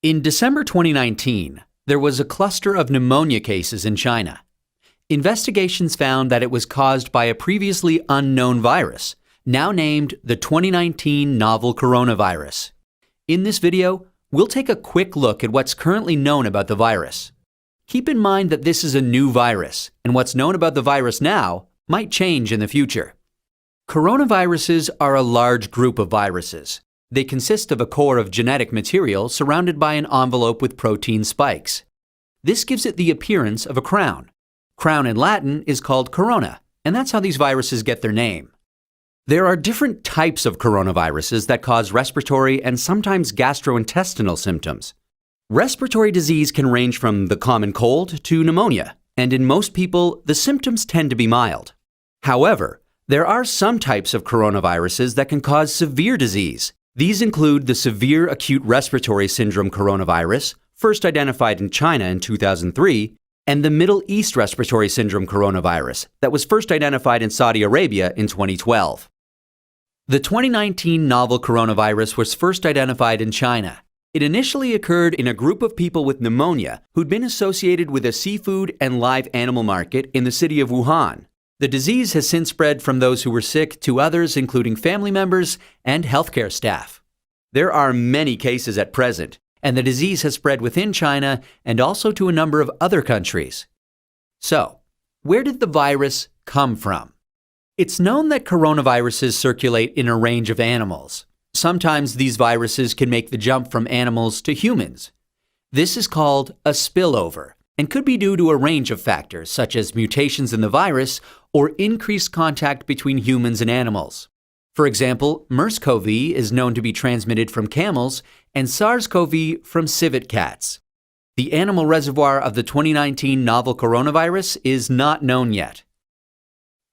In December 2019, there was a cluster of pneumonia cases in China. Investigations found that it was caused by a previously unknown virus, now named the 2019 novel coronavirus. In this video, we'll take a quick look at what's currently known about the virus. Keep in mind that this is a new virus, and what's known about the virus now might change in the future. Coronaviruses are a large group of viruses. They consist of a core of genetic material surrounded by an envelope with protein spikes. This gives it the appearance of a crown. Crown in Latin is called corona, and that's how these viruses get their name. There are different types of coronaviruses that cause respiratory and sometimes gastrointestinal symptoms. Respiratory disease can range from the common cold to pneumonia, and in most people, the symptoms tend to be mild. However, there are some types of coronaviruses that can cause severe disease. These include the severe acute respiratory syndrome coronavirus, first identified in China in 2003, and the Middle East respiratory syndrome coronavirus that was first identified in Saudi Arabia in 2012. The 2019 novel coronavirus was first identified in China. It initially occurred in a group of people with pneumonia who'd been associated with a seafood and live animal market in the city of Wuhan. The disease has since spread from those who were sick to others, including family members and healthcare staff. There are many cases at present, and the disease has spread within China and also to a number of other countries. So, where did the virus come from? It's known that coronaviruses circulate in a range of animals. Sometimes these viruses can make the jump from animals to humans. This is called a spillover, and could be due to a range of factors such as mutations in the virus or increased contact between humans and animals. For example, MERS-CoV is known to be transmitted from camels and SARS-CoV from civet cats. The animal reservoir of the 2019 novel coronavirus is not known yet.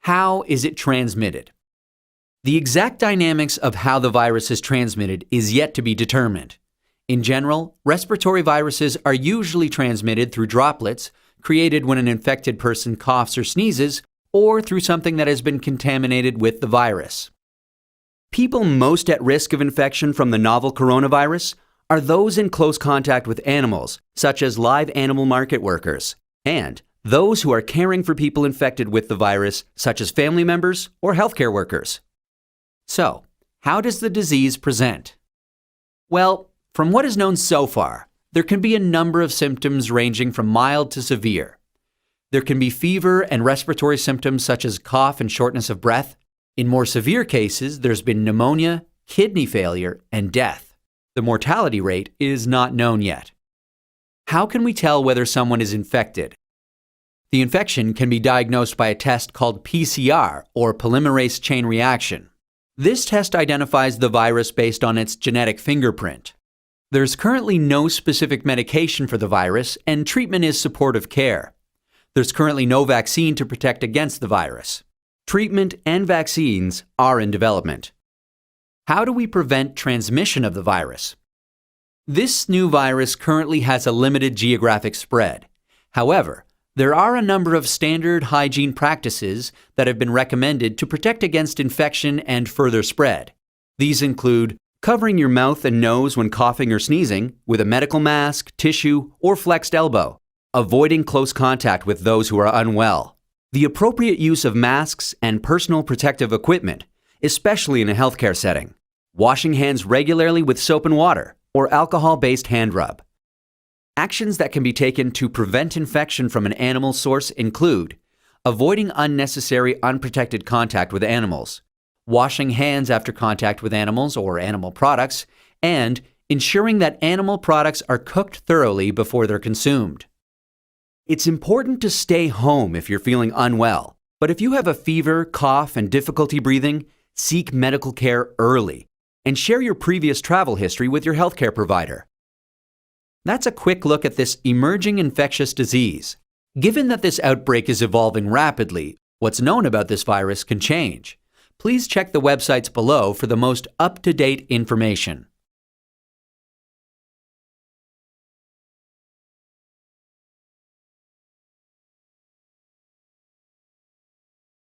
How is it transmitted? The exact dynamics of how the virus is transmitted is yet to be determined. In general, respiratory viruses are usually transmitted through droplets created when an infected person coughs or sneezes, or through something that has been contaminated with the virus. People most at risk of infection from the novel coronavirus are those in close contact with animals, such as live animal market workers, and those who are caring for people infected with the virus, such as family members or healthcare workers. So, how does the disease present? Well, from what is known so far, there can be a number of symptoms ranging from mild to severe. There can be fever and respiratory symptoms such as cough and shortness of breath. In more severe cases, there's been pneumonia, kidney failure, and death. The mortality rate is not known yet. How can we tell whether someone is infected? The infection can be diagnosed by a test called PCR, or polymerase chain reaction. This test identifies the virus based on its genetic fingerprint. There's currently no specific medication for the virus, and treatment is supportive care. There's currently no vaccine to protect against the virus. Treatment and vaccines are in development. How do we prevent transmission of the virus? This new virus currently has a limited geographic spread. However, there are a number of standard hygiene practices that have been recommended to protect against infection and further spread. These include covering your mouth and nose when coughing or sneezing with a medical mask, tissue, or flexed elbow, avoiding close contact with those who are unwell, the appropriate use of masks and personal protective equipment, especially in a healthcare setting, washing hands regularly with soap and water or alcohol-based hand rub. Actions that can be taken to prevent infection from an animal source include avoiding unnecessary unprotected contact with animals, washing hands after contact with animals or animal products, and ensuring that animal products are cooked thoroughly before they're consumed. It's important to stay home if you're feeling unwell, but if you have a fever, cough, and difficulty breathing, seek medical care early and share your previous travel history with your healthcare provider. That's a quick look at this emerging infectious disease. Given that this outbreak is evolving rapidly, what's known about this virus can change. Please check the websites below for the most up-to-date information.